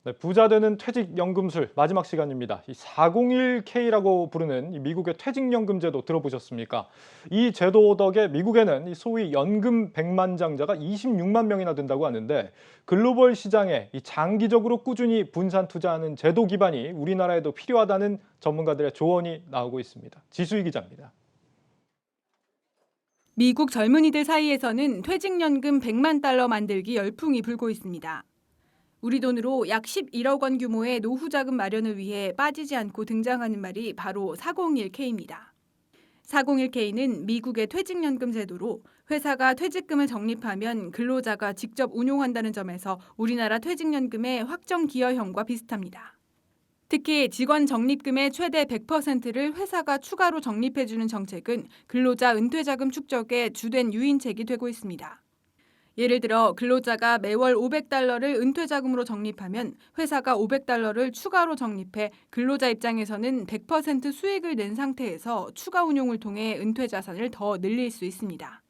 네, 부자 되는 퇴직연금술 마지막 시간입니다. 이 401K라고 부르는 이 미국의 퇴직연금 제도 들어보셨습니까? 이 제도 덕에 미국에는 이 소위 연금 백만장자가 26만 명이나 된다고 하는데 글로벌 시장에 이 장기적으로 꾸준히 분산 투자하는 제도 기반이 우리나라에도 필요하다는 전문가들의 조언이 나오고 있습니다. 지수희 기자입니다. 미국 젊은이들 사이에서는 퇴직연금 100만 달러 만들기 열풍이 불고 있습니다. 우리 돈으로 약 11억 원 규모의 노후 자금 마련을 위해 빠지지 않고 등장하는 말이 바로 401K입니다. 401K는 미국의 퇴직연금 제도로 회사가 퇴직금을 적립하면 근로자가 직접 운용한다는 점에서 우리나라 퇴직연금의 확정 기여형과 비슷합니다. 특히 직원 적립금의 최대 100%를 회사가 추가로 적립해주는 정책은 근로자 은퇴자금 축적의 주된 유인책이 되고 있습니다. 예를 들어 근로자가 매월 500달러를 은퇴자금으로 적립하면 회사가 500달러를 추가로 적립해 근로자 입장에서는 100% 수익을 낸 상태에서 추가 운용을 통해 은퇴자산을 더 늘릴 수 있습니다.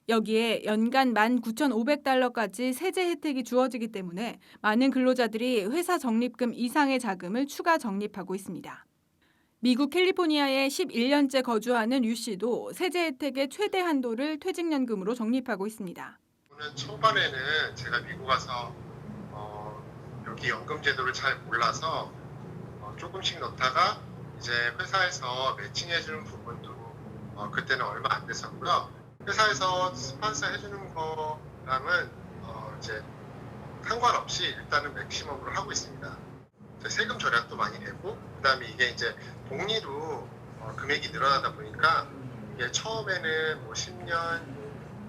여기에 연간 19,500달러까지 세제 혜택이 주어지기 때문에 많은 근로자들이 회사 적립금 이상의 자금을 추가 적립하고 있습니다. 미국 캘리포니아에 11년째 거주하는 유 씨도 세제 혜택의 최대 한도를 퇴직연금으로 적립하고 있습니다. 저는 초반에는 제가 미국 와서 여기 연금 제도를 잘 몰라서 조금씩 넣다가 이제 회사에서 매칭해주는 부분도 그때는 얼마 안 됐었고요. 회사에서 스폰서 해주는 거랑은 이제 상관없이 일단은 맥시멈으로 하고 있습니다. 세금 절약도 많이 되고 그다음에 이게 이제 복리로 금액이 늘어나다 보니까 이게 처음에는 뭐 10년,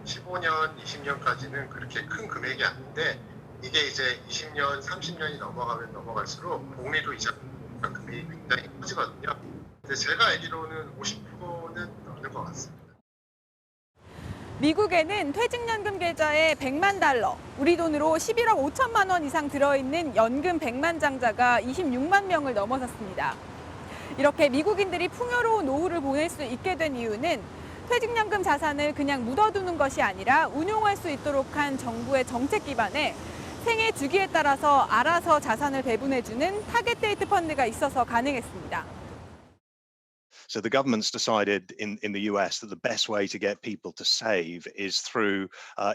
15년, 20년까지는 그렇게 큰 금액이 아닌데 이게 이제 20년, 30년이 넘어가면 넘어갈수록 복리로 이자 금액이 굉장히 커지거든요. 근데 제가 알기로는 50%는 넘는 것 같습니다. 미국에는 퇴직연금 계좌에 100만 달러, 우리 돈으로 11억 5천만 원 이상 들어있는 연금 100만 장자가 26만 명을 넘어섰습니다. 이렇게 미국인들이 풍요로운 노후를 보낼 수 있게 된 이유는 퇴직연금 자산을 그냥 묻어두는 것이 아니라 운용할 수 있도록 한 정부의 정책 기반에 생애 주기에 따라서 알아서 자산을 배분해주는 타겟 데이트 펀드가 있어서 가능했습니다. So the government's decided in the US that the best way to get people to save is through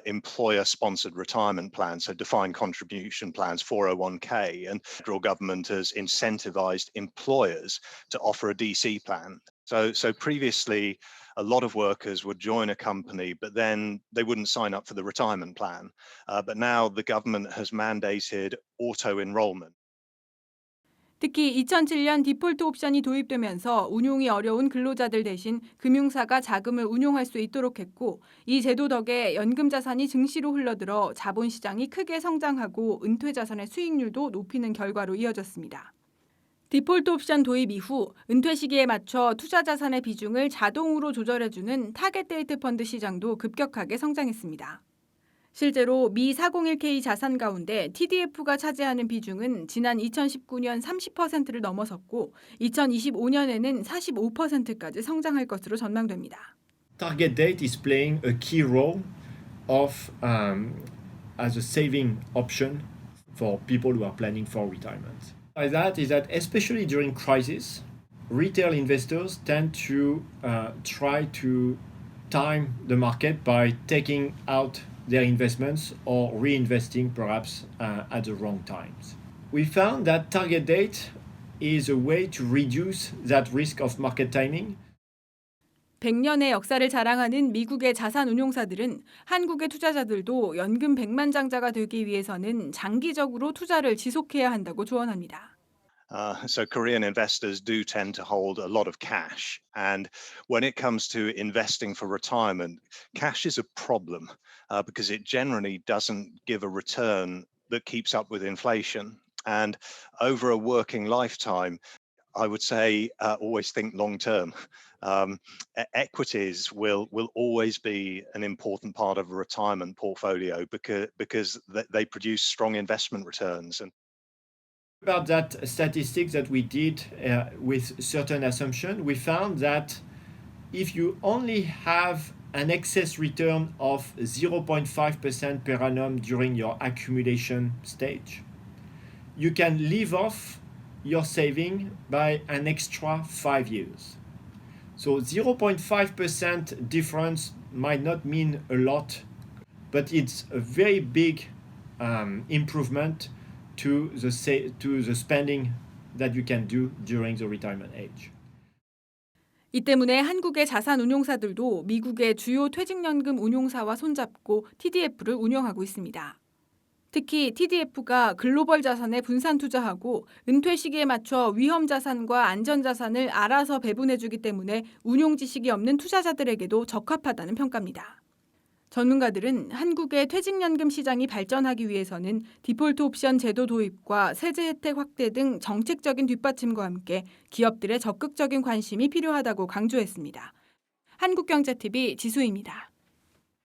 employer-sponsored retirement plans, so defined contribution plans, 401k, and the federal government has incentivized employers to offer a DC plan. So previously, a lot of workers would join a company, but then they wouldn't sign up for the retirement plan. But now the government has mandated auto-enrollment. 특히 2007년 디폴트 옵션이 도입되면서 운용이 어려운 근로자들 대신 금융사가 자금을 운용할 수 있도록 했고 이 제도 덕에 연금 자산이 증시로 흘러들어 자본시장이 크게 성장하고 은퇴 자산의 수익률도 높이는 결과로 이어졌습니다. 디폴트 옵션 도입 이후 은퇴 시기에 맞춰 투자 자산의 비중을 자동으로 조절해주는 타겟 데이트 펀드 시장도 급격하게 성장했습니다. 실제로 미 401K 자산 가운데 TDF가 차지하는 비중은 지난 2019년 30%를 넘어섰고 2025년에는 45%까지 성장할 것으로 전망됩니다. Target date is playing a key role of as a saving option for people who are planning for retirement. By that is that especially during crisis, retail investors tend to try to time the market by taking out their investments or reinvesting perhaps at the wrong times. We found that target date is a way to reduce that risk of market timing. 100년의 역사를 자랑하는 미국의 자산 운용사들은 한국의 투자자들도 연금 100만 장자가 되기 위해서는 장기적으로 투자를 지속해야 한다고 조언합니다. So Korean investors do tend to hold a lot of cash. And when it comes to investing for retirement, cash is a problem because it generally doesn't give a return that keeps up with inflation. And over a working lifetime, I would say always think long term. Equities will always be an important part of a retirement portfolio because they produce strong investment returns. And About that statistics that we did with certain assumption, we found that if you only have an excess return of 0.5% per annum during your accumulation stage, you can live off your saving by an extra 5 years. So 0.5% difference might not mean a lot, but it's a very big improvement to the spending that you can do during the retirement age. 이 때문에 한국의 자산운용사들도 미국의 주요 퇴직연금 운용사와 손잡고 TDF를 운영하고 있습니다. 특히 TDF가 글로벌 자산에 분산 투자하고 은퇴 시기에 맞춰 위험 자산과 안전 자산을 알아서 배분해주기 때문에 운용 지식이 없는 투자자들에게도 적합하다는 평가입니다. 전문가들은 한국의 퇴직연금 시장이 발전하기 위해서는 디폴트 옵션 제도 도입과 세제 혜택 확대 등 정책적인 뒷받침과 함께 기업들의 적극적인 관심이 필요하다고 강조했습니다. 한국경제TV 지수입니다.